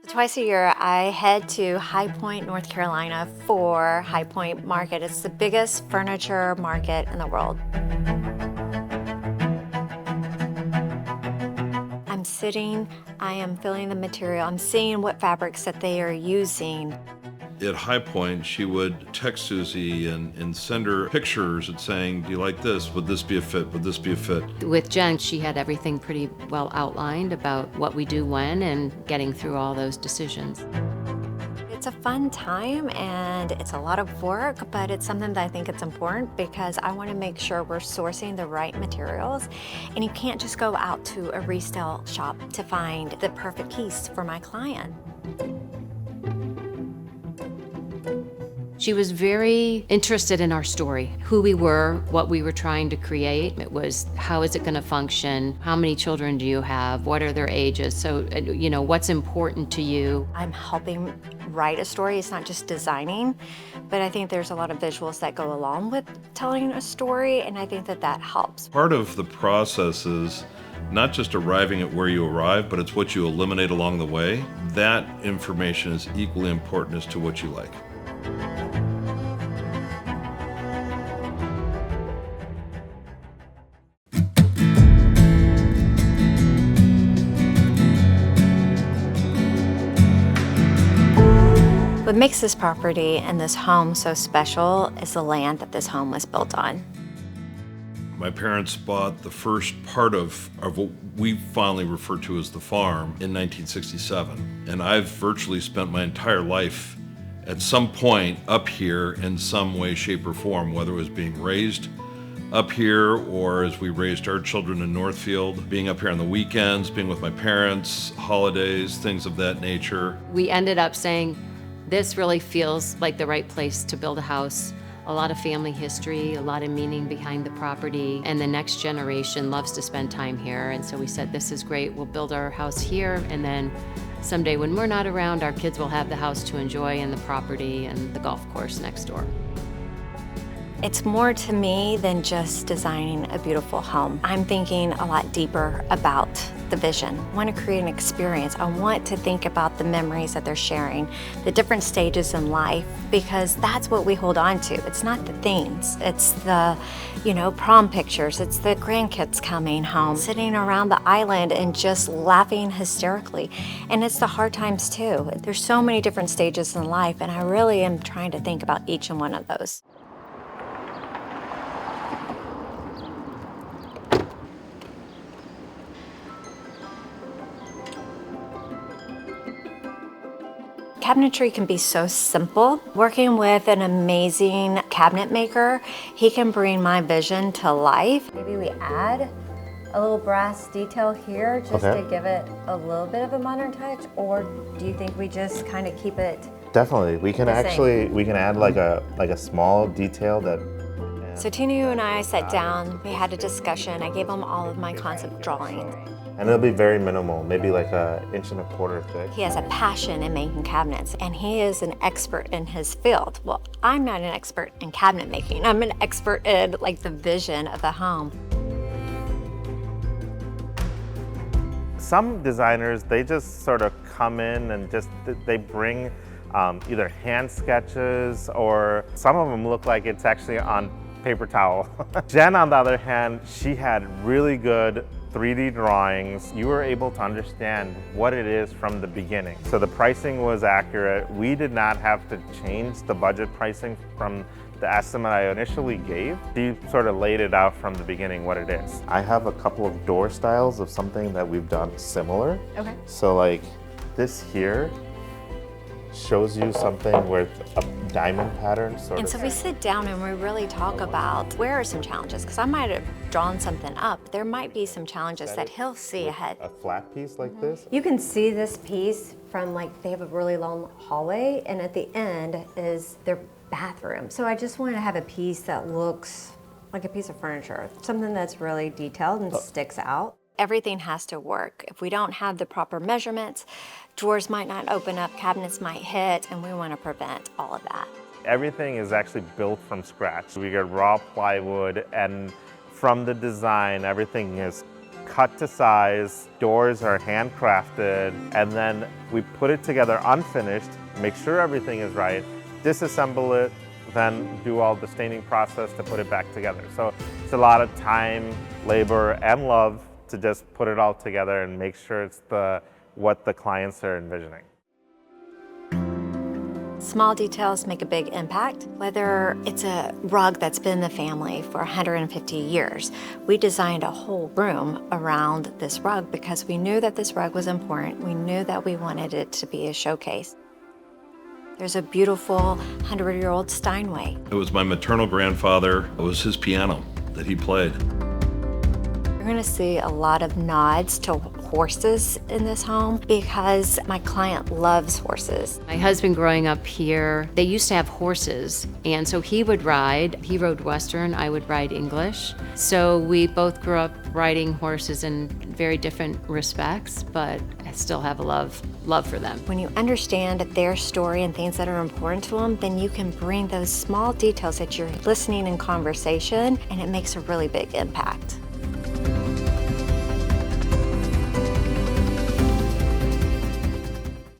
Twice a year, I head to High Point, North Carolina for High Point Market. It's the biggest furniture market in the world. I'm sitting, I am feeling the material, I'm seeing what fabrics that they are using. At High Point, she would text Susie and send her pictures and saying, do you like this? Would this be a fit? Would this be a fit? With Jen, she had everything pretty well outlined about what we do when and getting through all those decisions. It's a fun time and it's a lot of work, but it's something that I think it's important because I want to make sure we're sourcing the right materials. And you can't just go out to a resale shop to find the perfect piece for my client. She was very interested in our story, who we were, what we were trying to create. It was, how is it going to function? How many children do you have? What are their ages? So, what's important to you? I'm helping write a story. It's not just designing, but I think there's a lot of visuals that go along with telling a story, and I think that that helps. Part of the process is not just arriving at where you arrive, but it's what you eliminate along the way. That information is equally important as to what you like. What makes this property and this home so special is the land that this home was built on. My parents bought the first part of what we fondly refer to as the farm in 1967. And I've virtually spent my entire life at some point up here in some way, shape, or form, whether it was being raised up here or as we raised our children in Northfield, being up here on the weekends, being with my parents, holidays, things of that nature. We ended up saying, this really feels like the right place to build a house. A lot of family history, a lot of meaning behind the property, and the next generation loves to spend time here. And so we said, this is great, we'll build our house here, and then someday when we're not around, our kids will have the house to enjoy and the property and the golf course next door. It's more to me than just designing a beautiful home. I'm thinking a lot deeper about the vision. I want to create an experience. I want to think about the memories that they're sharing, the different stages in life, because that's what we hold on to. It's not the things. It's the, prom pictures. It's the grandkids coming home, sitting around the island and just laughing hysterically. And it's the hard times too. There's so many different stages in life, and I really am trying to think about each and one of those. Cabinetry can be so simple. Working with an amazing cabinet maker, he can bring my vision to life. Maybe we add a little brass detail here just to give it a little bit of a modern touch, or do you think we just kind of keep it? Definitely, we can add like a small detail that. So Tinu and I sat down, we had a discussion, I gave him all of my concept drawings. And it'll be very minimal, maybe like 1.25 inches thick. He has a passion in making cabinets, and he is an expert in his field. Well, I'm not an expert in cabinet making. I'm an expert in the vision of the home. Some designers, they just sort of come in and they bring either hand sketches, or some of them look like it's actually on paper towel. Jen, on the other hand, she had really good 3D drawings. You were able to understand what it is from the beginning. So the pricing was accurate. We did not have to change the budget pricing from the estimate I initially gave. She sort of laid it out from the beginning what it is. I have a couple of door styles of something that we've done similar. Okay. So like this here shows you something with a diamond pattern sort of. And so we sit down and we really talk about where are some challenges, because I might have drawn something up. There might be some challenges that he'll see ahead. A flat piece like this. You can see this piece from they have a really long hallway, and at the end is their bathroom. So I just wanted to have a piece that looks like a piece of furniture, something that's really detailed and sticks out. Everything has to work. If we don't have the proper measurements, drawers might not open up, cabinets might hit, and we want to prevent all of that. Everything is actually built from scratch. We get raw plywood, and from the design, everything is cut to size, doors are handcrafted, and then we put it together unfinished, make sure everything is right, disassemble it, then do all the staining process to put it back together. So it's a lot of time, labor, and love to just put it all together and make sure it's what the clients are envisioning. Small details make a big impact. Whether it's a rug that's been in the family for 150 years, we designed a whole room around this rug because we knew that this rug was important. We knew that we wanted it to be a showcase. There's a beautiful 100-year-old Steinway. It was my maternal grandfather. It was his piano that he played. You're gonna see a lot of nods to horses in this home because my client loves horses. My husband growing up here, they used to have horses, and so he would ride. He rode Western, I would ride English. So we both grew up riding horses in very different respects, but I still have a love for them. When you understand their story and things that are important to them, then you can bring those small details that you're listening in conversation, and it makes a really big impact.